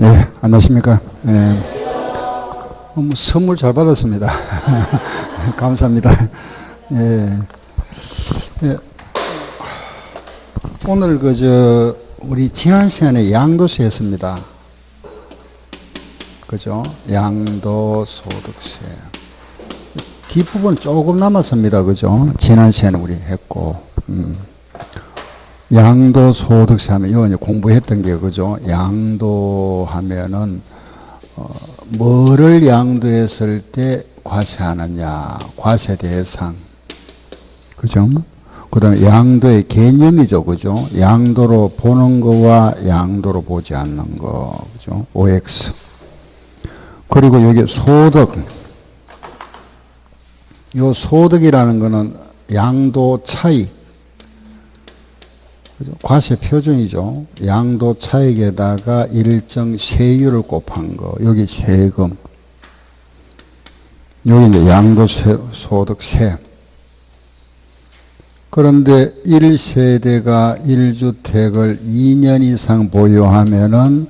네, 안녕하십니까. 네. 뭐 선물 잘 받았습니다. 감사합니다. 예. 예. 오늘 우리 지난 시간에 양도세 했습니다. 그죠? 양도소득세. 뒷부분 조금 남았습니다. 그죠? 지난 시간에 우리 했고, 양도소득세 하면, 이거 이제 공부했던 게, 그죠? 양도하면은, 뭐를 양도했을 때 과세하느냐, 과세 대상. 그죠? 그 다음에 양도의 개념이죠. 그죠? 양도로 보는 거와 양도로 보지 않는 거. 그죠? OX. 그리고 여기 소득. 요 소득이라는 거는 양도 차익. 그죠? 과세 표준이죠. 양도 차익에다가 일정 세율을 곱한 거. 여기 세금. 여기 이제 양도소득세. 그런데 1세대가 1주택을 2년 이상 보유하면은,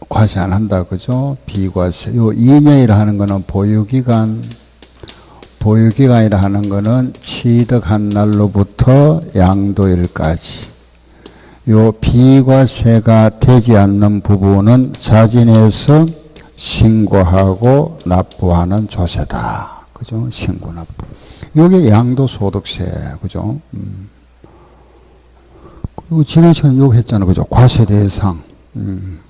과세 안 한다. 그죠? 비과세. 요 2년이라 하는 거는 보유기간이라 하는 거는 취득한 날로부터 양도일까지. 요 비과세가 되지 않는 부분은 자진해서 신고하고 납부하는 조세다. 그죠? 신고 납부. 요게 양도소득세. 그죠? 그리고 지난 시간에 요거 했잖아. 그죠? 과세 대상.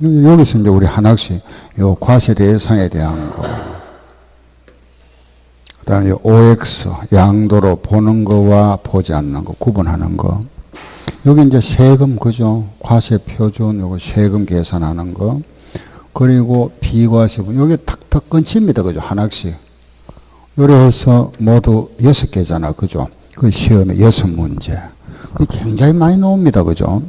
여기서 이제 우리 하나씩 요 과세 대상에 대한 거. 그 다음에 OX, 양도로 보는 거와 보지 않는 거, 구분하는 거. 여기 이제 세금, 그죠? 과세 표준, 요거 세금 계산하는 거. 그리고 비과세분, 여기 탁탁 끊칩니다. 그죠? 하나씩. 요래 해서 모두 6개잖아. 그죠? 그 시험에 6문제. 굉장히 많이 나옵니다. 그죠?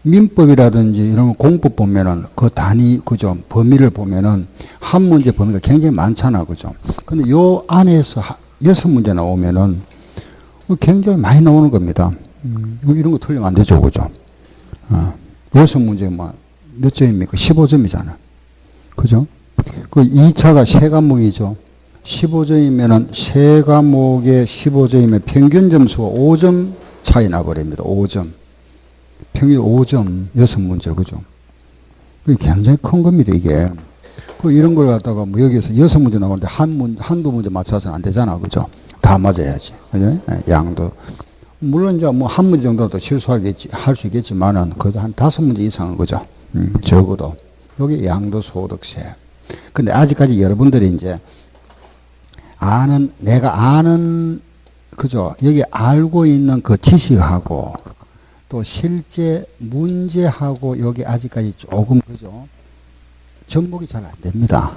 민법이라든지 이런 공법 보면은 그 단위, 그죠? 범위를 보면은 한 문제 범위가 굉장히 많잖아. 그죠? 근데 요 안에서 6문제 나오면은 굉장히 많이 나오는 겁니다. 이런 거 틀리면 안 되죠. 그죠? 6문제 몇 점입니까? 15점이잖아. 그죠? 그 2차가 세 과목이죠. 15점이면은 세 과목에 15점이면 평균 점수가 5점 차이 나버립니다. 5점. 평균 5점, 6문제, 그죠? 굉장히 큰 겁니다, 이게. 이런 걸 갖다가 여기서 6문제 나오는데 한두 문제 맞춰서는 안 되잖아, 그죠? 다 맞아야지. 그죠? 양도. 물론 이제 한 문제 정도도 실수하겠지, 할 수 있겠지만은, 그래도 한 5문제 이상은, 그죠? 적어도. 여기 양도소득세. 근데 아직까지 여러분들이 이제 내가 아는, 그죠? 여기 알고 있는 그 지식하고, 또 실제 문제하고 여기 아직까지 조금, 그죠? 접목이 잘 안 됩니다.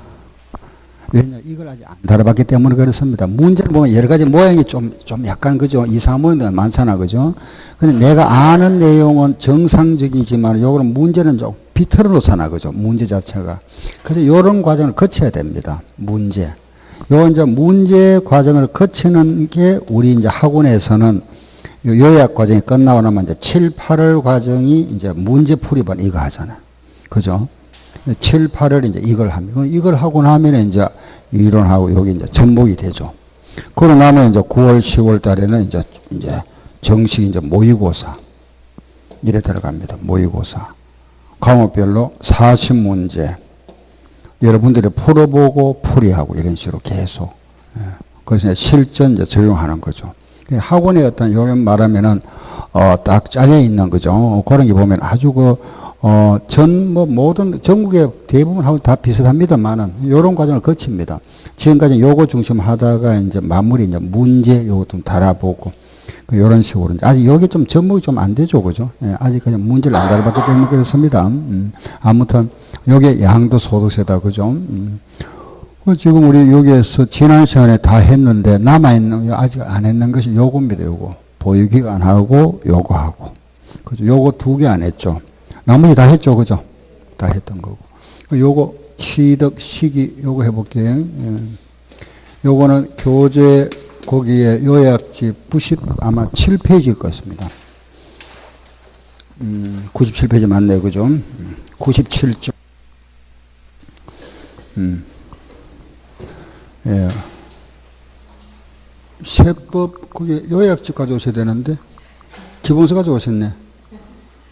왜냐, 이걸 아직 안 다뤄봤기 때문에 그렇습니다. 문제를 보면 여러 가지 모양이 좀 약간, 그죠? 이상한 모양이 많잖아, 그죠? 근데 내가 아는 내용은 정상적이지만 요거는 문제는 좀 비틀어 놓잖아, 그죠? 문제 자체가. 그래서 요런 과정을 거쳐야 됩니다. 문제. 이제 문제 과정을 거치는 게 우리 이제 학원에서는 요약 과정이 끝나고 나면 이제 7, 8월 과정이 이제 문제풀이반 이거 하잖아. 그죠? 7, 8월 이제 이걸 하면, 이걸 하고 나면 이제 이론하고 여기 이제 접목이 되죠. 그러고 나면 이제 9월, 10월 달에는 이제 정식 이제 모의고사. 이래 들어갑니다. 모의고사. 과목별로 40문제. 여러분들이 풀어보고 풀이하고 이런 식으로 계속. 그래서 실전 이제 적용하는 거죠. 학원에 어떤 요런 말하면은, 딱 짜여 있는 거죠. 그런 게 보면 아주 모든, 전국의 대부분하고 다 비슷합니다만은, 요런 과정을 거칩니다. 지금까지 요거 중심 하다가 이제 마무리, 이제 문제 요거 좀 달아보고, 요런 식으로. 아직 여기 좀 접목이 좀 안 되죠. 그죠? 예, 아직까지 문제를 안 달아봤기 때문에 그렇습니다. 아무튼, 요게 양도소득세다. 그죠? 지금 우리 여기에서 지난 시간에 다 했는데 남아있는, 아직 안 했는 것이 요겁니다. 요거. 보유기간하고 요거 하고. 그죠? 요거 2개 안 했죠. 나머지 다 했죠. 그죠? 다 했던 거고. 요거 취득 시기 요거 해볼게요. 예. 요거는 교재 거기에 요약지 90 아마 7페이지일 것 같습니다. 97페이지 맞네요. 그죠? 97조. 예. 세법, 그게 요약집 가져오셔야 되는데, 기본서 가져오셨네.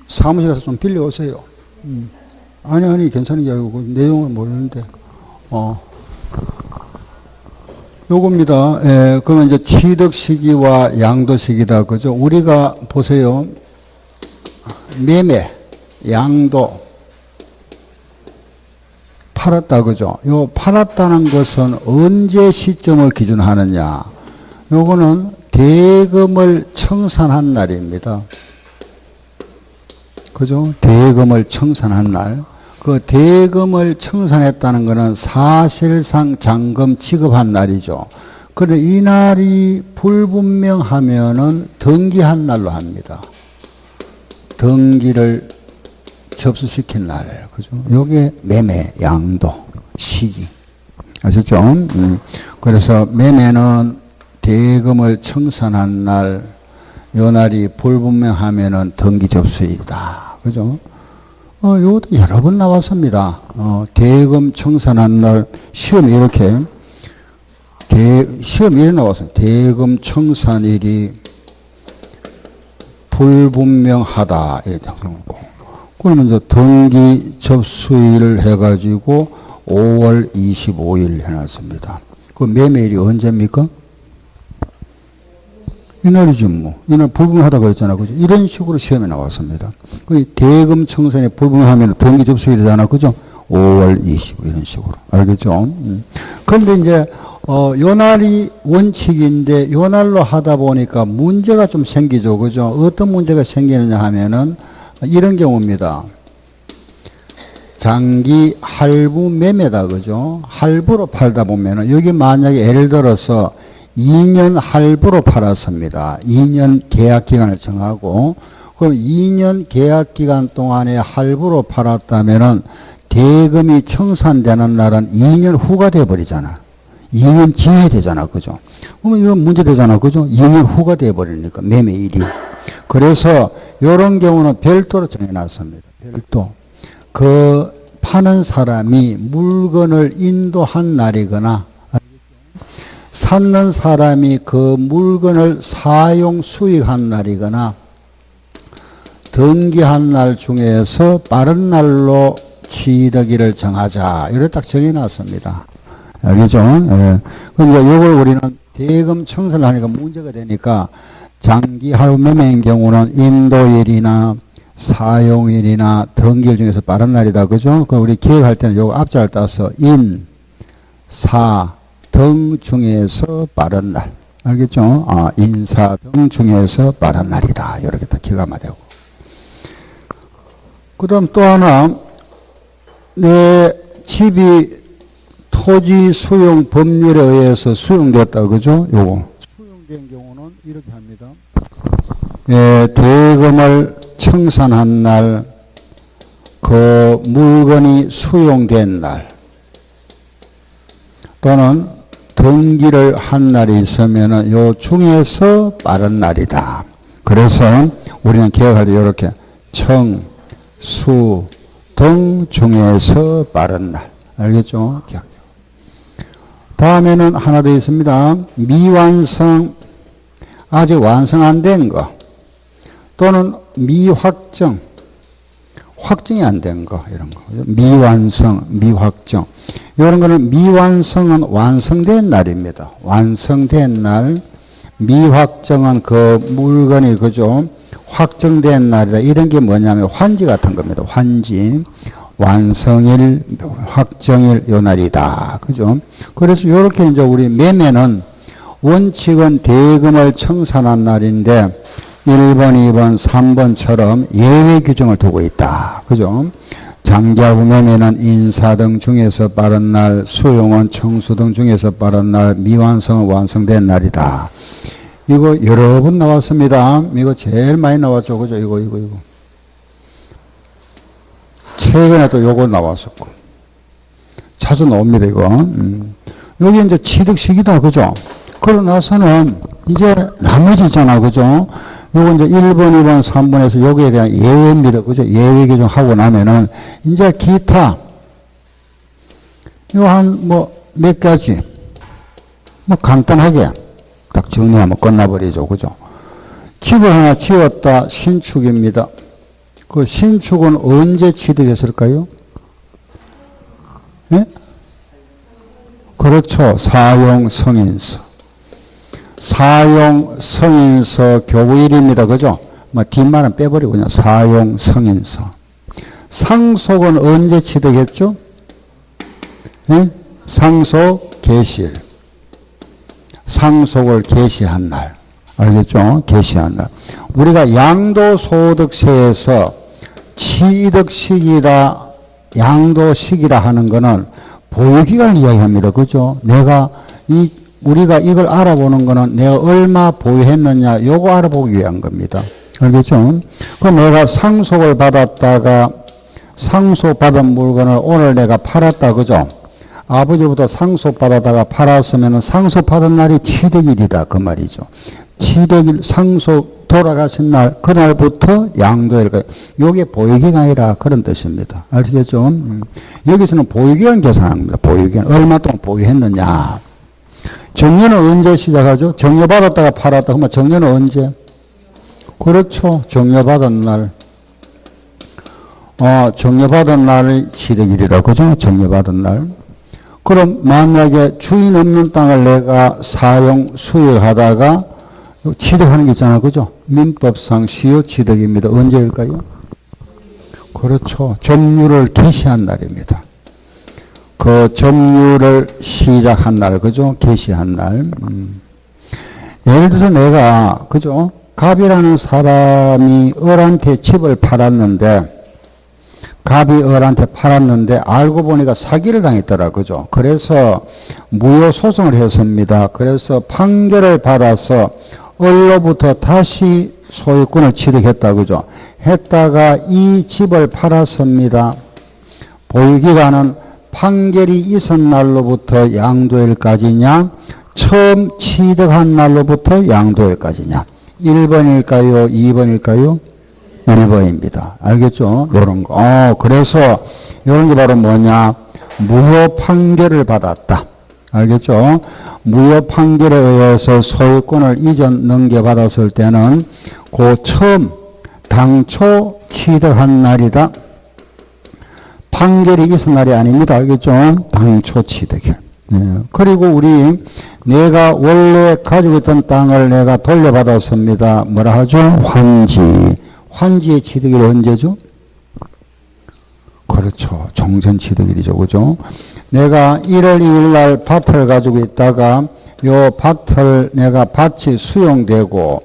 사무실 가서 좀 빌려오세요. 아니, 괜찮은 게 아니고, 내용을 모르는데, 요겁니다. 예, 그러면 이제 취득 시기와 양도 시기다. 그죠? 우리가 보세요. 매매, 양도, 팔았다. 그죠? 요 팔았다는 것은 언제 시점을 기준하느냐. 요거는 대금을 청산한 날입니다. 그죠? 대금을 청산한 날. 그 대금을 청산했다는 것은 사실상 잔금 지급한 날이죠. 그런데 이 날이 불분명하면은 등기한 날로 합니다. 등기를 접수시킨 날. 그죠? 요게 매매, 양도, 시기. 아셨죠? 그래서 매매는 대금을 청산한 날, 요 날이 불분명하면은 등기 접수일이다. 그죠? 요것도 여러 번 나왔습니다. 대금 청산한 날, 시험이 이렇게, 시험이 이렇게 나왔어요. 대금 청산일이 불분명하다. 이렇게 나오고. 그러면 이제 등기 접수일을 해가지고 5월 25일 해놨습니다. 그 매매일이 언제입니까? 이날이죠, 뭐. 이날 불분명하다 그랬잖아. 그죠? 이런 식으로 시험에 나왔습니다. 그 대금 청산이 불분명하면 등기 접수일이 되잖아. 그죠? 5월 25일 이런 식으로. 알겠죠? 그런데 이제, 요 날이 원칙인데, 요 날로 하다 보니까 문제가 좀 생기죠. 그죠? 어떤 문제가 생기느냐 하면은, 이런 경우입니다. 장기 할부 매매다. 그죠? 할부로 팔다 보면은, 여기 만약에 예를 들어서 2년 할부로 팔았습니다. 2년 계약 기간을 정하고, 그럼 2년 계약 기간 동안에 할부로 팔았다면은 대금이 청산되는 날은 2년 후가 돼버리잖아. 2년 지나야 되잖아. 그죠? 그러면 이건 문제 되잖아. 그죠? 2년 후가 돼버리니까, 매매일이. 그래서, 요런 경우는 별도로 정해놨습니다. 별도. 그, 파는 사람이 물건을 인도한 날이거나, 샀는 사람이 그 물건을 사용 수익한 날이거나 등기한 날 중에서 빠른 날로 취득일을 정하자. 이렇게 딱 정해놨습니다. 알겠죠? 예. 그러니까 이걸 우리는 대금 청산을 하니까 문제가 되니까 장기 할부 매매인 경우는 인도일이나 사용일이나 등기일 중에서 빠른 날이다. 그죠? 그 우리 기획할 때는 요거 앞자를 따서 인, 사, 등 중에서 빠른 날. 알겠죠? 인사 등 중에서 빠른 날이다. 이렇게 딱 기가마 되고. 그 다음 또 하나, 내 집이 토지 수용 법률에 의해서 수용됐다. 그죠? 요거. 수용된 경우는 이렇게 합니다. 예, 대금을 청산한 날, 그 물건이 수용된 날, 또는 등기를 한 날이 있으면은 요 중에서 빠른 날이다. 그래서 우리는 기억할 때 이렇게 청, 수, 등 중에서 빠른 날. 알겠죠? 다음에는 하나 더 있습니다. 미완성, 아직 완성 안 된 거. 또는 미확정, 확정이 안 된 거, 이런 거. 미완성, 미확정. 이런 거는 미완성은 완성된 날입니다. 완성된 날, 미확정은 그 물건이, 그죠? 확정된 날이다. 이런 게 뭐냐면 환지 같은 겁니다. 환지. 완성일, 확정일, 요 날이다. 그죠? 그래서 이렇게 이제 우리 매매는 원칙은 대금을 청산한 날인데 1번, 2번, 3번처럼 예외 규정을 두고 있다. 그죠? 장기하고 매매는 인사 등 중에서 빠른 날, 수용은 청수 등 중에서 빠른 날, 미완성은 완성된 날이다. 이거 여러 번 나왔습니다. 이거 제일 많이 나왔죠. 그죠? 이거. 최근에 또 요거 나왔었고. 자주 나옵니다, 이거. 여기 이제 취득 시기다. 그죠? 그러고 나서는 이제 나머지잖아. 그죠? 요거 이제 1번, 2번, 3번에서 여기에 대한 예외입니다. 그죠? 예외 규정하고 나면은, 이제 기타. 요 한, 몇 가지. 간단하게 딱 정리하면 끝나버리죠. 그죠? 집을 하나 지었다. 신축입니다. 그 신축은 언제 취득했을까요? 예? 그렇죠. 사용승인서. 사용승인서 교부일입니다. 그죠? 뒷말은 빼버리고 그냥 사용승인서. 상속은 언제 취득했죠? 예? 상속 개시일. 상속을 개시한 날. 알겠죠? 개시한 날. 우리가 양도소득세에서 취득시기다, 양도시기라 하는 거는 보유기간을 이야기합니다. 그죠? 우리가 이걸 알아보는 거는 내가 얼마 보유했느냐, 요거 알아보기 위한 겁니다. 알겠죠? 그럼 내가 상속을 받았다가 상속받은 물건을 오늘 내가 팔았다. 그죠? 아버지부터 상속받았다가 팔았으면 상속받은 날이 취득일이다. 그 말이죠. 취득일, 상속 돌아가신 날, 그날부터 양도일까요? 요게 보유기간이라 그런 뜻입니다. 아시겠죠? 여기서는 보유기간 계산합니다. 보유기간. 얼마 동안 보유했느냐. 정년은 언제 시작하죠? 정려받았다가 팔았다. 그러면 정년은 언제? 그렇죠. 정려받은 날. 정려받은 날이 취득일이다. 그죠? 정려받은 날. 그럼 만약에 주인 없는 땅을 내가 사용, 수익하다가 취득하는 게 있잖아. 그죠? 민법상 시효 취득입니다. 언제일까요? 그렇죠. 점유를 개시한 날입니다. 그 점유를 시작한 날, 그죠? 개시한 날. 예를 들어서 내가, 그죠? 갑이라는 사람이 을한테 집을 팔았는데, 갑이 을한테 팔았는데, 알고 보니까 사기를 당했더라. 그죠? 그래서 무효소송을 했습니다. 그래서 판결을 받아서 을로부터 다시 소유권을 취득했다. 그죠? 했다가 이 집을 팔았습니다. 보유기간은 판결이 있은 날로부터 양도일까지냐, 처음 취득한 날로부터 양도일까지냐. 1번일까요? 2번일까요? 1번입니다. 알겠죠? 요런 거. 그래서 요런 게 바로 뭐냐? 무효 판결을 받았다. 알겠죠? 무효 판결에 의해서 소유권을 이전 넘겨받았을 때는 그 처음 당초 취득한 날이다. 판결이 있은 날이 아닙니다. 알겠죠? 당초 취득일. 그리고 내가 원래 가지고 있던 땅을 내가 돌려받았습니다. 뭐라 하죠? 환지. 환지의 취득일이 언제죠? 그렇죠. 종전 취득일이죠. 그죠? 내가 1월 2일 날 밭을 가지고 있다가 요 밭을 내가 밭이 수용되고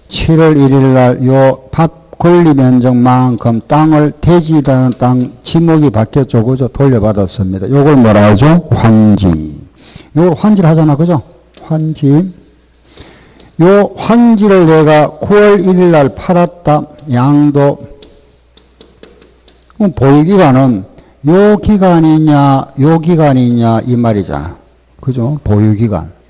7월 1일 날 요 밭 권리 면적만큼 땅을 대지라는 땅 지목이 바뀌었죠. 그죠? 돌려받았습니다. 요걸 뭐라 하죠? 환지. 요걸 환지를 하잖아. 그죠? 환지. 요 환지를 내가 9월 1일 날 팔았다. 양도. 그럼 보유기간은 요 기간이냐, 요 기간이냐, 이 말이잖아. 그죠? 보유기간.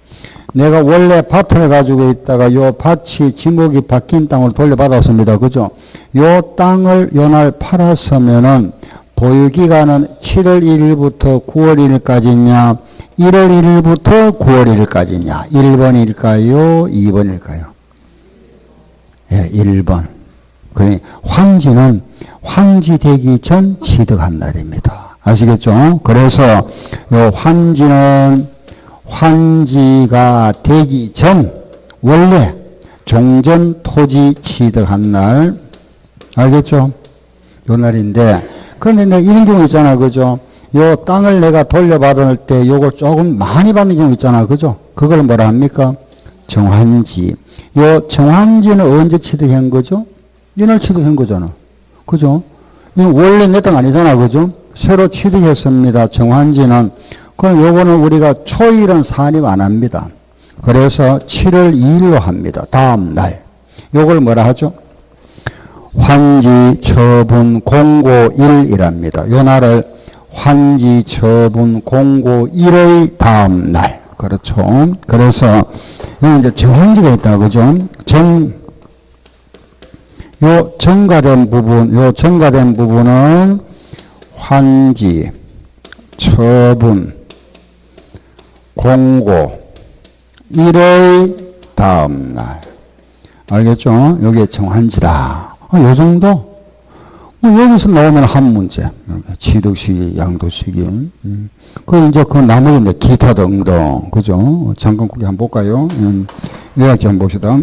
내가 원래 밭을 가지고 있다가 요 밭이 지목이 바뀐 땅으로 돌려받았습니다. 그죠? 요 땅을 요 날 팔았으면은 보유기간은 7월 1일부터 9월 1일까지냐, 1월 1일부터 9월 1일까지냐, 1번일까요? 2번일까요? 예, 1번. 그러니 환지는 환지되기 전 취득한 날입니다. 아시겠죠? 그래서 요 환지는 환지가 되기 전 원래 종전 토지 취득한 날. 알겠죠? 요 날인데, 그런데 내가 이런 경우 있잖아. 그죠? 요 땅을 내가 돌려받을 때 요걸 조금 많이 받는 경우 있잖아. 그죠? 그걸 뭐라 합니까? 정환지. 요 정환지는 언제 취득한 거죠? 이날 취득한 거잖아. 그죠? 이건 원래 내 땅 아니잖아. 그죠? 새로 취득했습니다. 정환지는. 그럼 요거는 우리가 초일은 산입 안 합니다. 그래서 7월 2일로 합니다. 다음 날. 요걸 뭐라 하죠? 환지 처분 공고일이랍니다. 요 날을 환지 처분 공고일의 다음 날. 그렇죠. 그래서 여기 이제 정환지가 있다. 그죠? 요 전가된 부분은 환지, 처분, 공고, 일의 다음날. 알겠죠? 여기에 정한지다. 요 정도? 여기서 나오면 한 문제. 취득시기, 양도시기. 그 이제 그 나머지 이제 기타 등등. 그죠? 잠깐 거기 한번 볼까요? 요약지 한번 봅시다.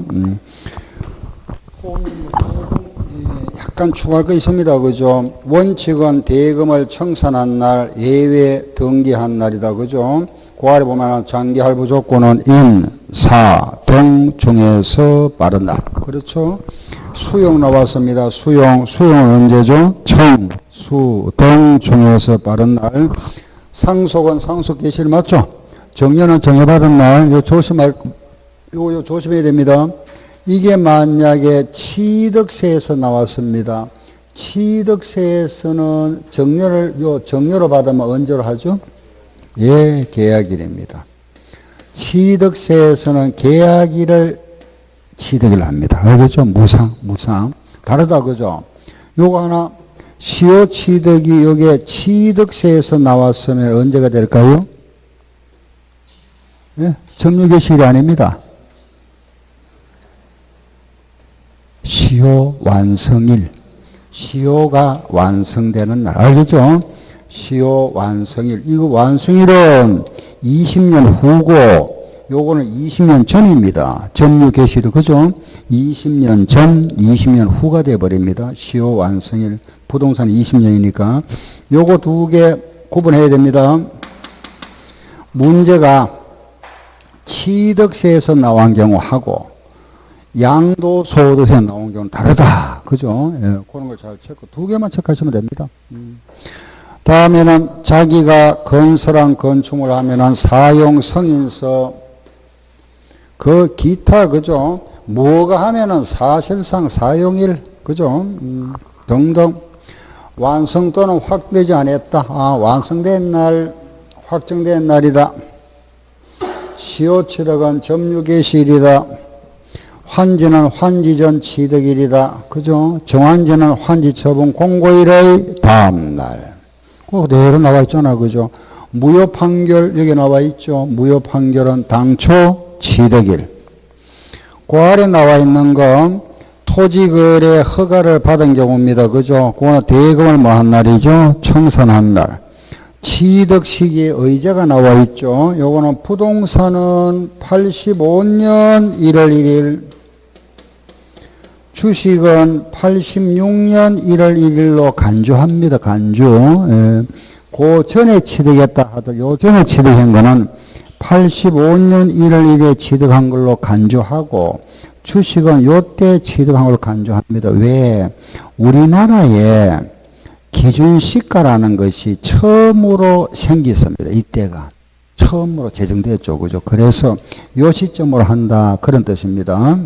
약간 추가할 거 있습니다. 그죠? 원칙은 대금을 청산한 날, 예외 등기한 날이다. 그죠? 그 아래 보면 장기할부 조건은 인, 사, 등 중에서 빠른 날. 그렇죠? 수용 나왔습니다. 수용은 언제죠? 청, 수, 등 중에서 빠른 날. 상속은 상속 개시일 맞죠? 정년은 정해받은 날. 요 조심해야 됩니다. 이게 만약에 취득세에서 나왔습니다. 취득세에서는 정년으로 받으면 언제로 하죠? 예, 계약일입니다. 취득세에서는 계약일을 취득을 합니다. 알겠죠? 무상. 다르다, 그죠? 요거 하나, 시효 취득이 여기에 취득세에서 나왔으면 언제가 될까요? 예? 점유개시일이 아닙니다. 시효 완성일. 시효가 완성되는 날. 알겠죠? 시효 완성일. 이거 완성일은 20년 후고, 요거는 20년 전입니다. 점유 개시도, 그죠? 20년 전, 20년 후가 돼버립니다. 시효 완성일. 부동산 20년이니까. 요거 두 개 구분해야 됩니다. 문제가 취득세에서 나온 경우하고, 양도소득세 나온 경우는 다르다. 그죠? 예, 그런 걸 잘 체크. 두 개만 체크하시면 됩니다. 다음에는 자기가 건설한 건축물 하면은 사용 승인서, 그 기타, 그죠? 뭐가 하면은 사실상 사용일, 그죠? 등등. 완성 또는 확되지 않았다. 완성된 날, 확정된 날이다. 시효 취득은 점유 개시일이다. 환지는 환지 전 취득일이다. 그죠? 정환지는 환지 처분 공고일의 다음날. 그대로 나와 있잖아. 그죠? 무효 판결, 여기 나와 있죠. 무효 판결은 당초 취득일. 그 아래 나와 있는 건 토지거래 허가를 받은 경우입니다. 그죠? 그거는 대금을 뭐 한 날이죠? 청산한 날. 취득 시기에 의제가 나와 있죠. 요거는 부동산은 85년 1월 1일, 주식은 86년 1월 1일로 간주합니다. 간주. 예. 그 전에 취득했다 하더라도 요 전에 취득한 거는 85년 1월 1일에 취득한 걸로 간주하고, 주식은 요때 취득한 걸로 간주합니다. 왜? 우리나라에 기준시가라는 것이 처음으로 생겼습니다. 이때가. 처음으로 제정됐죠. 그죠? 그래서 요 시점으로 한다. 그런 뜻입니다.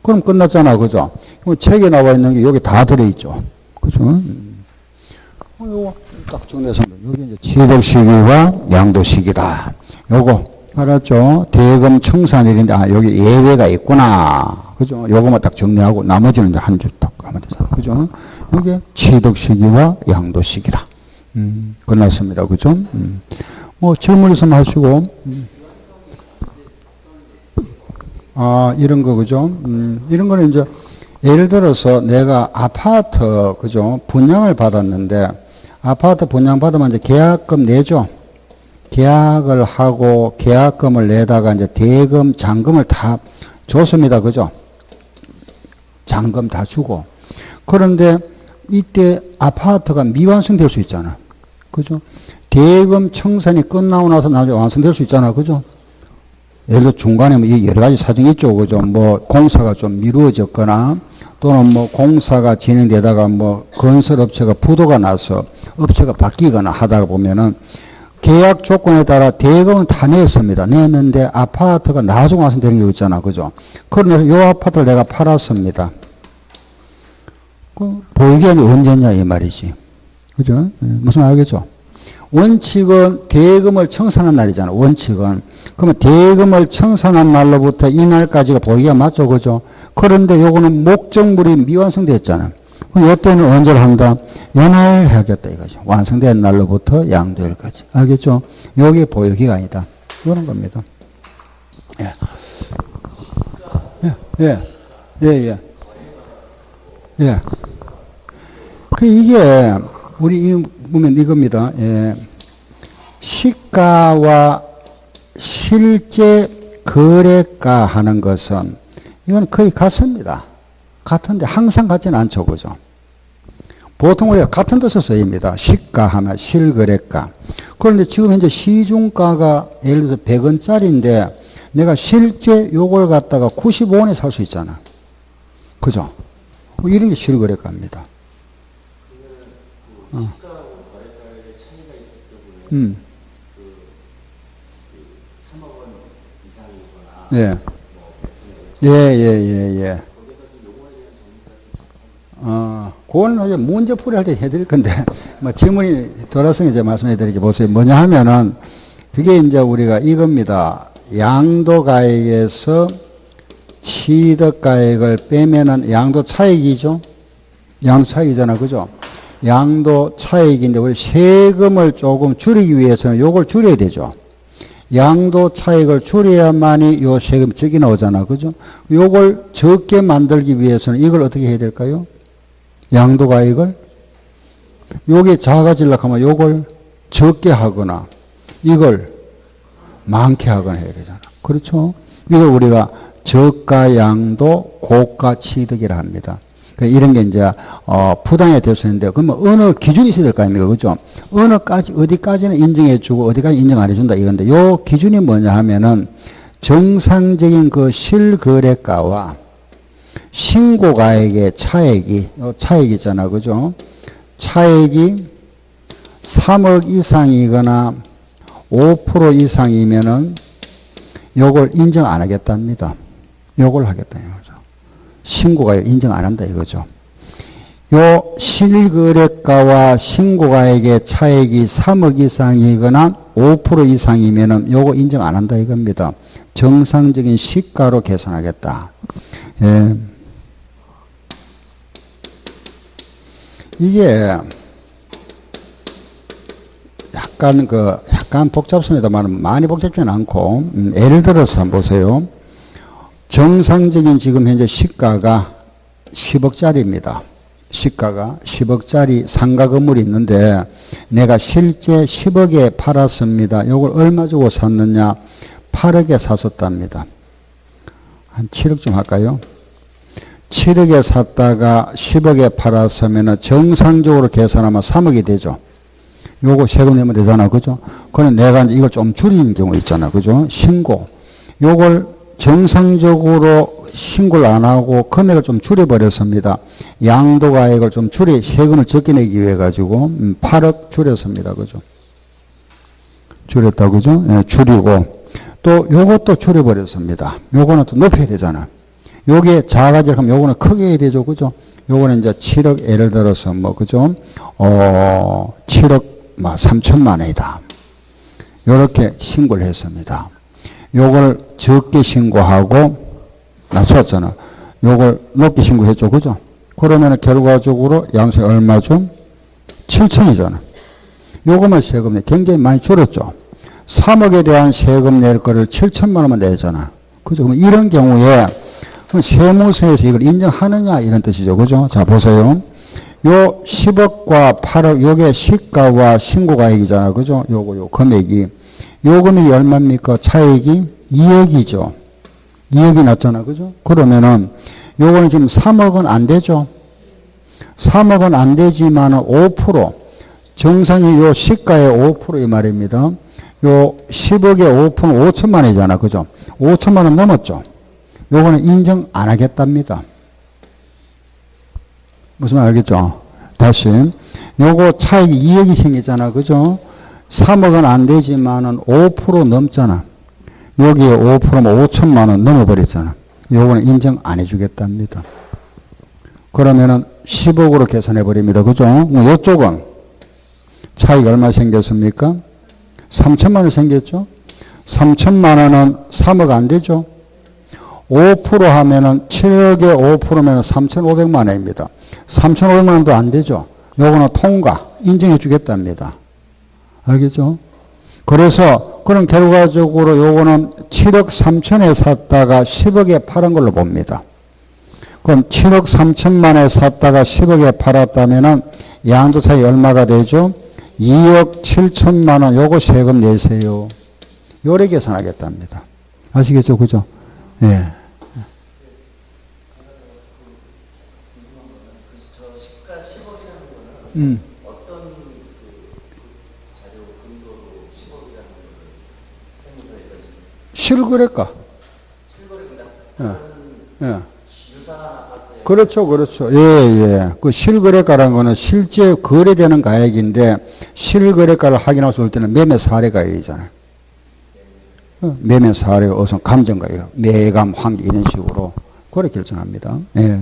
그럼 끝났잖아. 그죠? 책에 나와 있는 게 여기 다 들어있죠. 그죠? 요거 딱 정리했습니다. 여기 이제 취득시기와 양도시기다. 요거. 알았죠? 대금 청산일인데, 여기 예외가 있구나. 그죠? 요거만 딱 정리하고, 나머지는 이제 한 줄 딱 하면 되잖아. 그죠? 이게 취득시기와 양도시기다. 끝났습니다. 그죠? 뭐, 질문 있으면 하시고, 이런 거, 그죠? 이런 거는 이제, 예를 들어서 내가 아파트, 그죠? 분양을 받았는데, 아파트 분양받으면 이제 계약금 내죠? 계약을 하고 계약금을 내다가 이제 대금, 잔금을 다 줬습니다. 그죠? 잔금 다 주고. 그런데 이때 아파트가 미완성될 수 있잖아. 그죠? 대금 청산이 끝나고 나서 나중에 완성될 수 있잖아. 그죠? 예를 들어 중간에 뭐 여러 가지 사정이 있죠. 그죠? 뭐 공사가 좀 미루어졌거나 또는 뭐 공사가 진행되다가 뭐 건설업체가 부도가 나서 업체가 바뀌거나 하다가 보면은 계약 조건에 따라 대금은 다 냈습니다. 냈는데 아파트가 나중에 완성되는 게 있잖아. 그죠? 그러면서 이 아파트를 내가 팔았습니다. 그 보유기한이 언제냐 이 말이지. 그죠? 무슨 말 알겠죠? 원칙은 대금을 청산한 날이잖아. 원칙은. 그러면 대금을 청산한 날로부터 이 날까지가 보기가 맞죠. 그죠? 그런데 요거는 목적물이 미완성됐잖아. 그럼 요때는 언제를 한다? 요날 해야겠다 이거죠. 완성된 날로부터 양도일까지. 알겠죠? 요게 보유기간이다. 이런 겁니다. 예. 예, 예, 예, 예. 예. 이게, 우리, 보면 이겁니다. 예. 시가와 실제 거래가 하는 것은, 이건 거의 같습니다. 같은데 항상 같지는 않죠. 그죠? 보통 우리가 같은 뜻을 쓰입니다. 시가 하면 실거래가. 그런데 지금 현재 시중가가 예를 들어서 100원짜리인데 내가 실제 요걸 갖다가 95원에 살 수 있잖아. 그죠? 이런 게 실거래가입니다. 예. 예, 예, 예, 예. 그거는 이제 문제풀이 할 때 해드릴 건데, 뭐 질문이 돌아서 이제 말씀해 드리게 보세요. 뭐냐 하면은, 그게 이제 우리가 이겁니다. 양도가액에서 취득가액을 빼면은 양도 차익이죠? 양도 차익이잖아. 그죠? 양도 차익인데, 우리 세금을 조금 줄이기 위해서는 요걸 줄여야 되죠. 양도 차익을 줄여야만이 요 세금이 적게 나오잖아. 그죠? 요걸 적게 만들기 위해서는 이걸 어떻게 해야 될까요? 양도가액을 요게 작아지려고 하면 요걸 적게 하거나 이걸 많게 하거나 해야 되잖아. 그렇죠? 이걸 우리가 저가 양도 고가 취득이라 합니다. 이런 게 이제 부당해 될 수 있는데 그러면 어느 기준이 있어야 될 거 아닙니까? 그죠? 어디까지는 인정해 주고 어디까지 인정 안 해준다 이건데 요 기준이 뭐냐 하면은 정상적인 그 실거래가와 신고가액의 차액이 요 차액이잖아. 그죠? 차액이 3억 이상이거나 5% 이상이면은 요걸 인정 안 하겠답니다. 요걸 하겠다 이거죠. 신고가액 인정 안 한다 이거죠. 요 실거래가와 신고가액의 차액이 3억 이상이거나 5% 이상이면은 요거 인정 안 한다 이겁니다. 정상적인 시가로 계산하겠다. 예. 이게 약간 복잡습니다만 많이 복잡지는 않고 예를 들어서 한번 보세요. 정상적인 지금 현재 시가가 10억짜리입니다. 시가가 10억짜리 상가 건물이 있는데 내가 실제 10억에 팔았습니다. 이걸 얼마 주고 샀느냐? 8억에 샀었답니다. 한 7억쯤 할까요? 7억에 샀다가 10억에 팔았으면 정상적으로 계산하면 3억이 되죠. 요거 세금 내면 되잖아. 그죠? 그럼 내가 이제 이걸 좀 줄이는 경우 있잖아. 그죠? 신고. 요걸 정상적으로 신고를 안 하고 금액을 좀 줄여버렸습니다. 양도가액을 좀 세금을 적게 내기 위해 가지고 8억 줄였습니다. 그죠? 줄였다. 그죠? 예, 줄이고 또 요것도 줄여버렸습니다. 요거는 또 높여야 되잖아. 요게 작아지려 하면 요거는 크게 해야 되죠. 그죠? 요거는 이제 7억 예를 들어서 뭐 그죠? 7억 3천만 원이다. 요렇게 신고를 했습니다. 요걸 적게 신고하고 낮췄잖아. 요걸 높게 신고했죠. 그죠? 그러면 결과적으로 양세 얼마죠? 7천이잖아. 요거만 세금 내 굉장히 많이 줄였죠. 3억에 대한 세금 낼 거를 7천만 원만 내잖아. 그죠? 그럼 이런 경우에 세무서에서 이걸 인정하느냐 이런 뜻이죠. 그죠? 자, 보세요. 요 10억과 8억 요게 시가와 신고가액이잖아. 그죠? 요 금액이. 요 금액이 얼마입니까? 차액이 2억이죠. 2억이 났잖아. 그죠? 그러면은 요거는 지금 3억은 안 되죠. 3억은 안 되지만은 5% 정상이 요 시가의 5%이 말입니다. 요 10억의 5%는 5천만 원이잖아. 그죠? 5천만 원 넘었죠. 요거는 인정 안 하겠답니다. 무슨 말 알겠죠? 다시. 요거 차익이 2억이 생기잖아. 그죠? 3억은 안 되지만은 5% 넘잖아. 여기에 5%면 5천만 원 넘어버렸잖아. 요거는 인정 안 해주겠답니다. 그러면은 10억으로 계산해버립니다. 그죠? 요쪽은 차이가 얼마 생겼습니까? 3천만 원 생겼죠? 3천만 원은 3억 안 되죠? 5% 하면은 7억에 5%면 3,500만 원입니다. 3,500만 원도 안 되죠? 요거는 통과, 인정해 주겠답니다. 알겠죠? 그래서, 그럼 결과적으로 요거는 7억 3천에 샀다가 10억에 팔은 걸로 봅니다. 그럼 7억 3천만에 샀다가 10억에 팔았다면은 양도 차이 얼마가 되죠? 2억 7천만 원, 요거 세금 내세요. 요래 계산하겠답니다. 아시겠죠? 그죠? 예. 어떤 자료 근거로 10억이라는 거를 세무서에서 실거래가. 실거래가 예. 유사 아파트에 그렇죠, 그렇죠. 예, 예. 그 실거래가라는 거는 실제 거래되는 가액인데 실거래가를 확인할 수 있을 때는 매매 사례가액이잖아요. 매매 사례가 우선 감정가액, 매감, 환기 이런 식으로 그래 결정합니다. 예.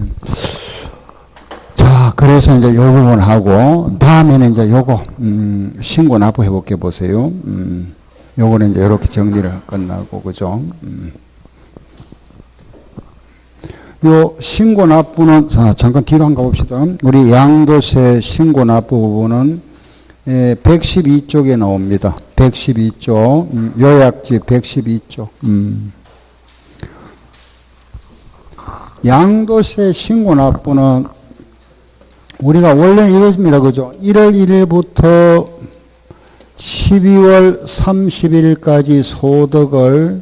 자, 그래서 이제 요 부분 하고 다음에는 이제 요거 신고 납부해 볼게 보세요. 요거는 이제 이렇게 정리를 끝나고 그죠? 요 신고 납부는 자, 잠깐 뒤로 한번 가봅시다. 우리 양도세 신고 납부 부분은 112쪽에 나옵니다. 112쪽 요약지 112쪽 양도세 신고 납부는 우리가 원래 이것입니다. 그죠? 1월 1일부터 12월 30일까지 소득을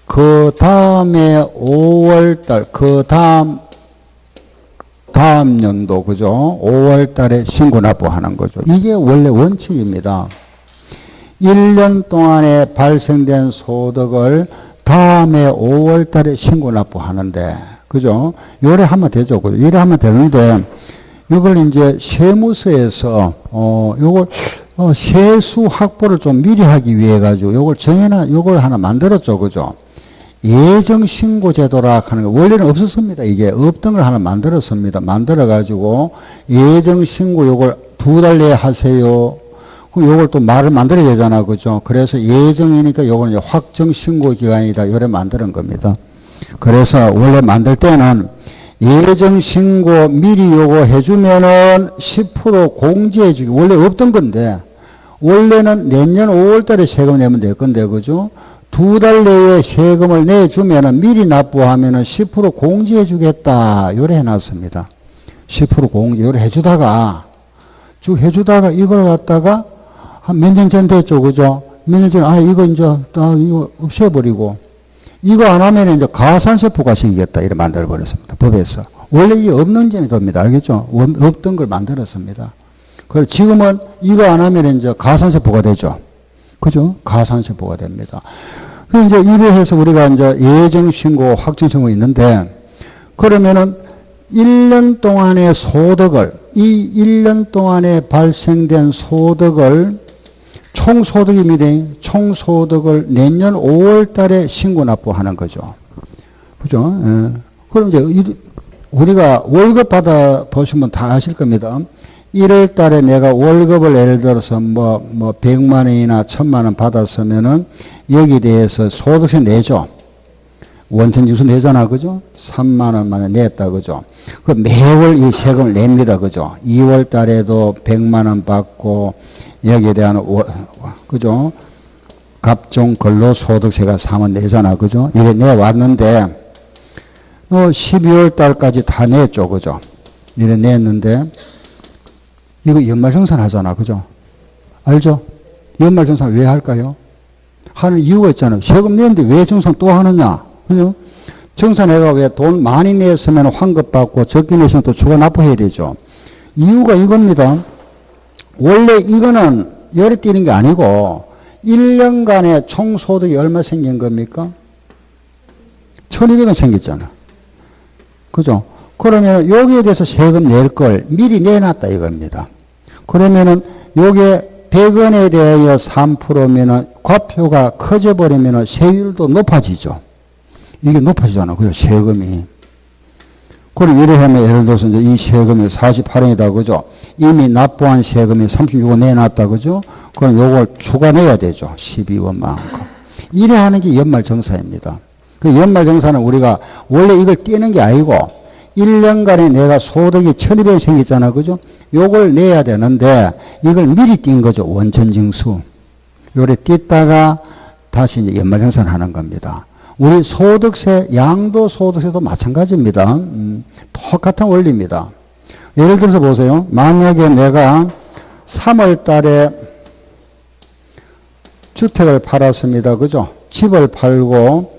그 다음에 5월달, 그 다음 연도, 그죠? 5월달에 신고 납부하는 거죠. 이게 원래 원칙입니다. 1년 동안에 발생된 소득을 다음에 5월달에 신고 납부하는데, 그죠? 요래 하면 되죠. 그죠? 이래 하면 되는데, 이걸 이제 세무서에서, 요걸, 세수 확보를 좀 미리 하기 위해 가지고 요걸 요걸 하나 만들었죠. 그죠? 예정신고제도라 하는 거 원래는 없었습니다. 이게 없던 걸 하나 만들었습니다. 만들어 가지고 예정신고 요걸 2달 내에 하세요. 그럼 요걸 또 말을 만들어야 되잖아. 그죠? 그래서 예정이니까 요거는 이제 확정신고기간이다. 요래 만드는 겁니다. 그래서 원래 만들 때는 예정신고 미리 요거 해주면은 10% 공제해주기 원래 없던 건데 원래는 내년 5월 달에 세금 내면 될 건데 그죠? 2달 내에 세금을 내주면은 미리 납부하면은 10% 공제해주겠다. 요래 해놨습니다. 10% 공제 요래 해주다가 쭉 해주다가 이걸 갖다가 한 몇 년 전 됐죠. 그죠? 몇 년 전에 이거 이제 이거 없애버리고 이거 안 하면 이제 가산세 부과시키겠다. 이렇게 만들어버렸습니다. 법에서. 원래 이게 없는 점이 됩니다. 알겠죠? 없던 걸 만들었습니다. 그래서 지금은 이거 안 하면 이제 가산세 부과되죠. 그죠? 가산세 부과됩니다. 그 이제 이래 해서 우리가 이제 예정신고, 확정신고 있는데, 그러면은 1년 동안의 소득을, 이 1년 동안에 발생된 소득을 총소득입니다. 총소득을 내년 5월 달에 신고 납부하는 거죠. 그죠? 예. 그럼 이제 우리가 월급 받아 보시면 다 아실 겁니다. 1월 달에 내가 월급을 예를 들어서 뭐 100만 원이나 1000만 원 받았으면은 여기에 대해서 소득세 내죠. 원천징수 내잖아. 그죠? 3만 원만 원 냈다. 그죠? 그 매월 이 세금을 냅니다. 그죠? 2월 달에도 100만 원 받고 여기에 대한 그죠? 갑종 근로소득세가 3원 내잖아. 그죠? 이래 내왔는데 12월 달까지 다 냈죠. 그죠? 이래 냈는데 이거 연말정산 하잖아. 그죠? 알죠? 연말정산 왜 할까요? 하는 이유가 있잖아요. 세금 내는데 왜 정산 또 하느냐? 그죠? 정산해가 왜 돈 많이 냈으면 환급 받고 적게 냈으면 또 추가 납부해야 되죠. 이유가 이겁니다. 원래 이거는 열에 뛰는 게 아니고 1년간의 총소득이 얼마 생긴 겁니까? 1200원 생겼잖아. 그죠? 그러면 여기에 대해서 세금 낼 걸 미리 내놨다 이겁니다. 그러면은 요게 100원에 대하여 3%면은 과표가 커져버리면은 세율도 높아지죠. 이게 높아지잖아. 그죠? 세금이. 그럼 이래 하면 예를 들어서 이제 이 세금이 48원이다. 그죠? 이미 납부한 세금이 36원 내놨다. 그죠? 그럼 요걸 추가 내야 되죠. 12원만큼. 이래 하는 게 연말정산입니다. 그 연말정산은 우리가 원래 이걸 떼는 게 아니고 1년간에 내가 소득이 1200원 생겼잖아. 그죠? 요걸 내야 되는데 이걸 미리 띈 거죠. 원천징수. 요래 띄다가 다시 이제 연말정산하는 겁니다. 우리 소득세, 양도소득세도 마찬가지입니다. 똑같은 원리입니다. 예를 들어서 보세요. 만약에 내가 3월 달에 주택을 팔았습니다. 그죠? 집을 팔고